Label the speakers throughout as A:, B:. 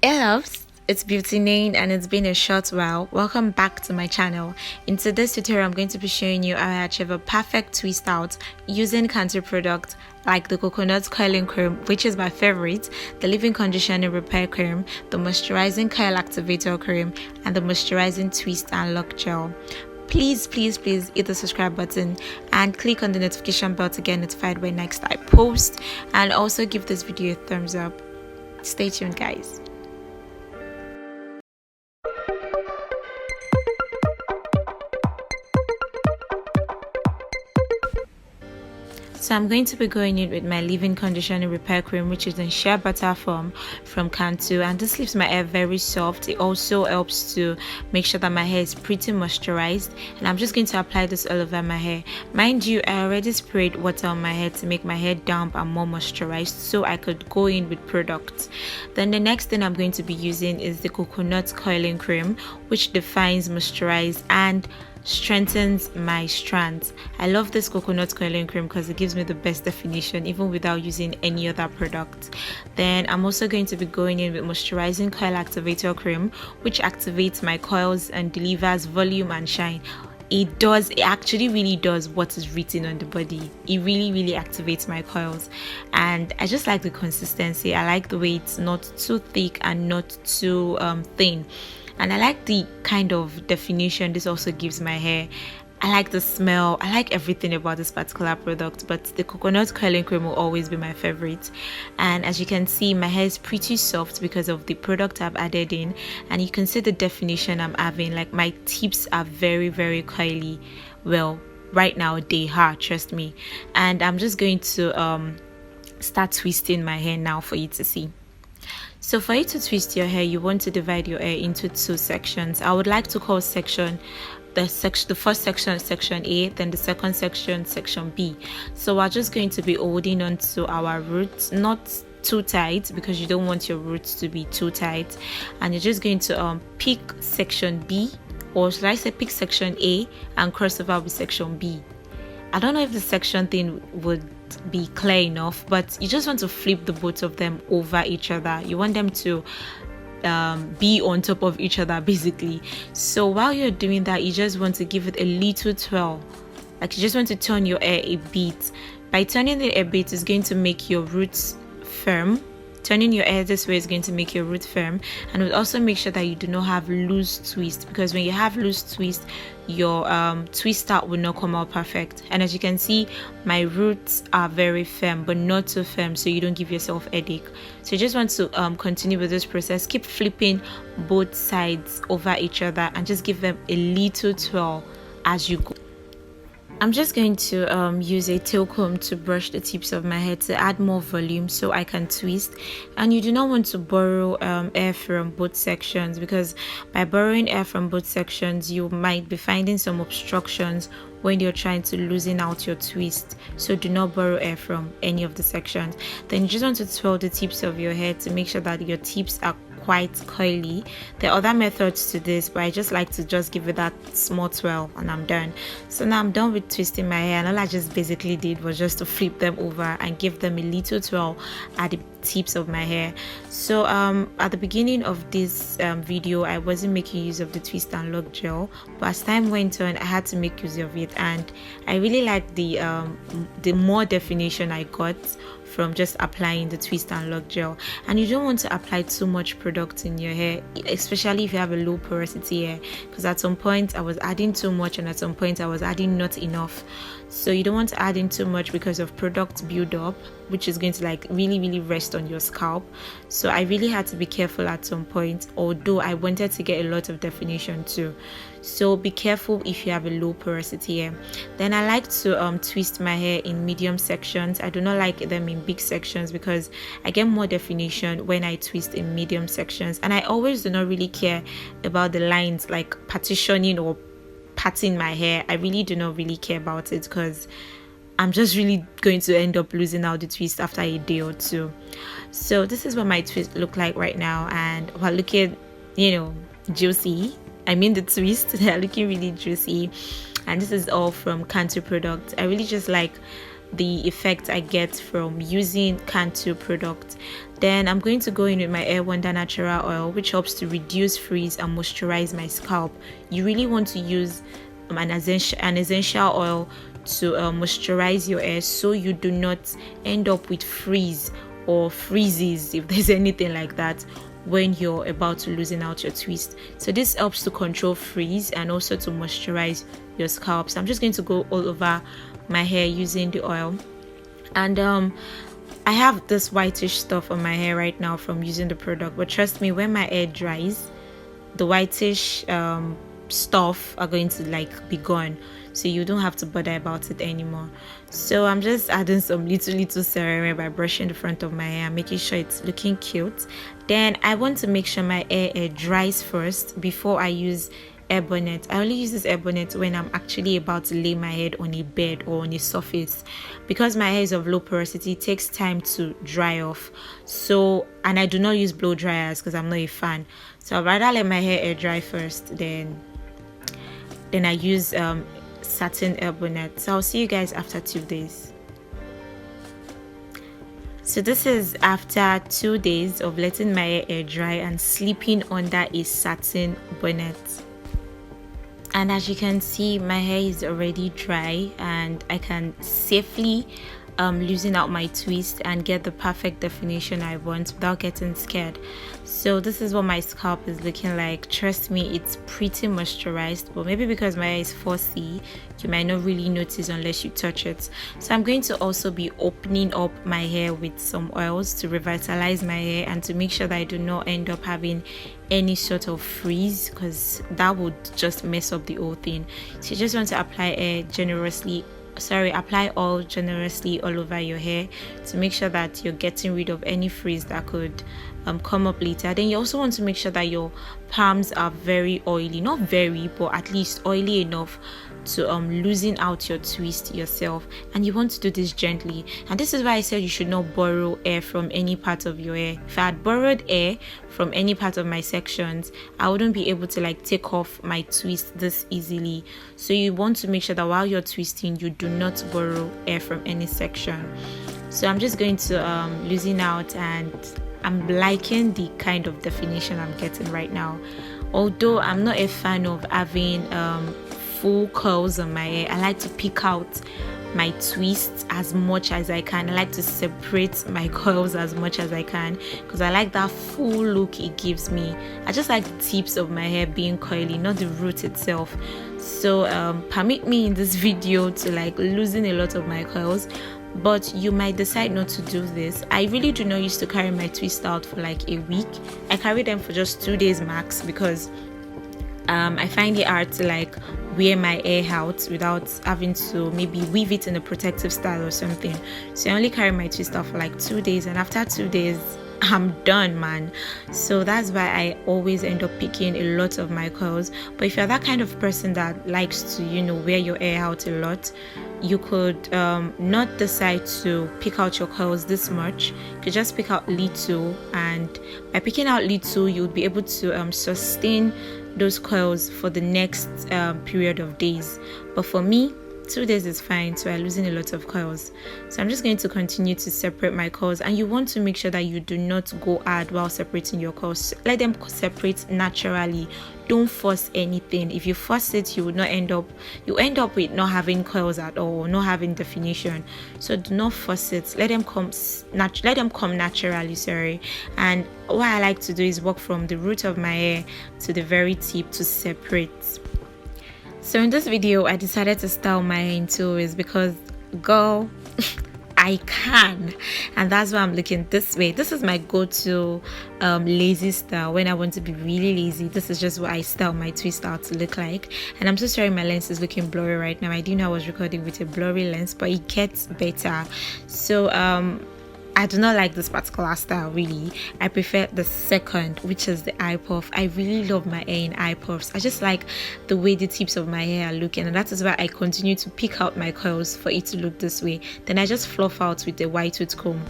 A: Hey loves, it's Beauty Nane and it's been a short while. Welcome back to my channel. In today's tutorial, I'm going to be showing you how I achieve a perfect twist out using Cantu Products like the coconut curling cream, which is my favorite, the leave-in conditioner repair cream, the moisturizing curl activator cream, and the moisturizing twist and lock gel. Please hit the subscribe button and click on the notification bell to get notified when next I post, and also give this video a thumbs up. Stay tuned, guys. So I'm going to be going in with my leave-in conditioner repair cream, which is in shea butter form from Cantu, and this leaves my hair very soft. It also helps to make sure that my hair is pretty moisturized, and I'm just going to apply this all over my hair. Mind you, I already sprayed water on my hair to make my hair damp and more moisturized so I could go in with products. Then the next thing I'm going to be using is the coconut curling cream, which defines, moisturizes, and strengthens my strands. I love this coconut curling cream because it gives me the best definition even without using any other product. Then I'm also going to be going in with moisturizing curl activator cream, which activates my coils and delivers volume and shine. It actually really does what is written on the body. It really activates my coils, and I just like the consistency. I like the way it's not too thick and not too thin, and I like the kind of definition this also gives my hair. I like the smell. I like everything about this particular product, but the coconut curling cream will always be my favorite. And as you can see, my hair is pretty soft because of the product I've added in, and you can see the definition I'm having. Like, my tips are very curly. Well, right now they are, trust me. And I'm just going to start twisting my hair now for you to see. So for you to twist your hair, you want to divide your hair into two sections. I would like to call the first section section A, then the second section B. So we're just going to be holding on to our roots, not too tight because you don't want your roots to be too tight, and you're just going to pick section B, or should I say pick section A and cross over with section B. I don't know if the section thing would be clear enough, but you just want to flip the both of them over each other. You want them to be on top of each other basically. So while you're doing that, you just want to give it a little twirl. Like, you just want to turn your hair a bit. By turning it a bit, it's going to make your roots firm. Turning your hair this way is going to make your root firm, and will also make sure that you do not have loose twist, because when you have loose twist, your twist out will not come out perfect. And as you can see, my roots are very firm but not too firm, so you don't give yourself headache. So you just want to continue with this process. Keep flipping both sides over each other and just give them a little twirl as you go. I'm just going to use a tail comb to brush the tips of my hair to add more volume so I can twist. And you do not want to borrow air from both sections, because by borrowing air from both sections, you might be finding some obstructions when you're trying to loosen out your twist. So do not borrow air from any of the sections. Then you just want to twirl the tips of your hair to make sure that your tips are quite curly. There are other methods to this, but I just like to just give it that small twirl and I'm done. So now I'm done with twisting my hair, and all I just basically did was just to flip them over and give them a little twirl at the tips of my hair. So at the beginning of this video, I wasn't making use of the twist and lock gel, but as time went on, I had to make use of it, and I really like the more definition I got from just applying the twist and lock gel. And you don't want to apply too much product in your hair, especially if you have a low porosity hair, because at some point I was adding too much and at some point I was adding not enough. So you don't want to add in too much because of product build up, which is going to like really rest on your scalp. So I really had to be careful at some point, although I wanted to get a lot of definition too. So be careful if you have a low porosity hair. Then I like to twist my hair in medium sections. I do not like them in big sections because I get more definition when I twist in medium sections, and I always do not really care about the lines like partitioning or parting my hair. I really do not really care about it because I'm just really going to end up losing out the twist after a day or two. So this is what my twist look like right now, and while looking, juicy. I mean, the twist, they're looking really juicy. And this is all from Cantu Products. I really just like the effect I get from using Cantu product. Then I'm going to go in with my Air Wonder natural oil, which helps to reduce frizz and moisturize my scalp. You really want to use an essential oil to moisturize your hair, so you do not end up with frizz or freezes, if there's anything like that, when you're about to loosen out your twist. So this helps to control frizz and also to moisturize your scalp. So I'm just going to go all over my hair using the oil. And I have this whitish stuff on my hair right now from using the product, but trust me, when my hair dries, the whitish stuff are going to like be gone, so you don't have to bother about it anymore. So I'm just adding some little serum by brushing the front of my hair, making sure it's looking cute. Then I want to make sure my hair dries first before I use air bonnet. I only use this air bonnet when I'm actually about to lay my head on a bed or on a surface, because my hair is of low porosity. It takes time to dry off. So, and I do not use blow dryers because I'm not a fan. So I'd rather let my hair air dry first, then I use satin air bonnet. So I'll see you guys after 2 days. So this is after 2 days of letting my hair air dry and sleeping under a satin bonnet. And as you can see, my hair is already dry and I can safely loosen out my twist and get the perfect definition I want without getting scared. So this is what my scalp is looking like. Trust me, it's pretty moisturized, but maybe because my hair is fussy, you might not really notice unless you touch it. So I'm going to also be opening up my hair with some oils to revitalize my hair and to make sure that I do not end up having any sort of frizz, because that would just mess up the whole thing. So you just want to apply apply oil generously all over your hair to make sure that you're getting rid of any frizz that could come up later. Then you also want to make sure that your palms are very oily, not very, but at least oily enough to loosen out your twist yourself. And you want to do this gently, and this is why I said you should not borrow air from any part of your hair. If I had borrowed air from any part of my sections, I wouldn't be able to like take off my twist this easily. So you want to make sure that while you're twisting, you do not borrow air from any section. So I'm just going to loosen out, and I'm liking the kind of definition I'm getting right now. Although I'm not a fan of having full curls on my hair, I like to pick out my twists as much as I can. I like to separate my curls as much as I can because I like that full look it gives me. I just like the tips of my hair being curly, not the root itself. So permit me in this video to like loosen a lot of my curls, but you might decide not to do this. I really do not used to carry my twist out for like a week. I carry them for just 2 days max because I find it hard to like wear my hair out without having to maybe weave it in a protective style or something. So I only carry my twist out for like 2 days, and after 2 days I'm done, man. So that's why I always end up picking a lot of my curls. But if you're that kind of person that likes to, you know, wear your hair out a lot, you could not decide to pick out your curls this much. You could just pick out little, and by picking out little, you'll be able to sustain those curls for the next period of days. But for me, 2 days is fine, so I'm losing a lot of curls. So I'm just going to continue to separate my curls, and you want to make sure that you do not go hard while separating your curls. Let them separate naturally. Don't force anything. If you force it, you end up with not having curls at all, not having definition. So do not force it. Let them come naturally, sorry. And what I like to do is work from the root of my hair to the very tip to separate. So in this video, I decided to style my hair in 2 ways because, girl, I can, and that's why I'm looking this way. This is my go-to lazy style when I want to be really lazy. This is just what I style my twist out to look like. And I'm so sorry my lens is looking blurry right now. I didn't know I was recording with a blurry lens, but it gets better. So I do not like this particular style really. I prefer the second, which is the eye puff. I really love my hair in eye puffs. I just like the way the tips of my hair are looking, and that is why I continue to pick out my curls for it to look this way. Then I just fluff out with a white tooth comb.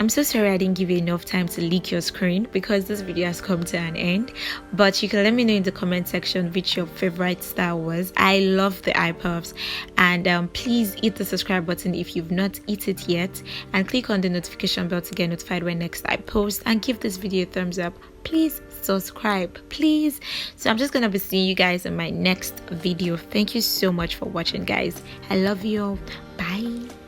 A: I'm so sorry I didn't give you enough time to leak your screen because this video has come to an end, but you can let me know in the comment section which your favorite style was. I love the eye puffs, and please hit the subscribe button if you've not hit it yet, and click on the notification bell to get notified when next I post, and give this video a thumbs up. Please subscribe, please. So I'm just gonna be seeing you guys in my next video. Thank you so much for watching, guys. I love you all. Bye.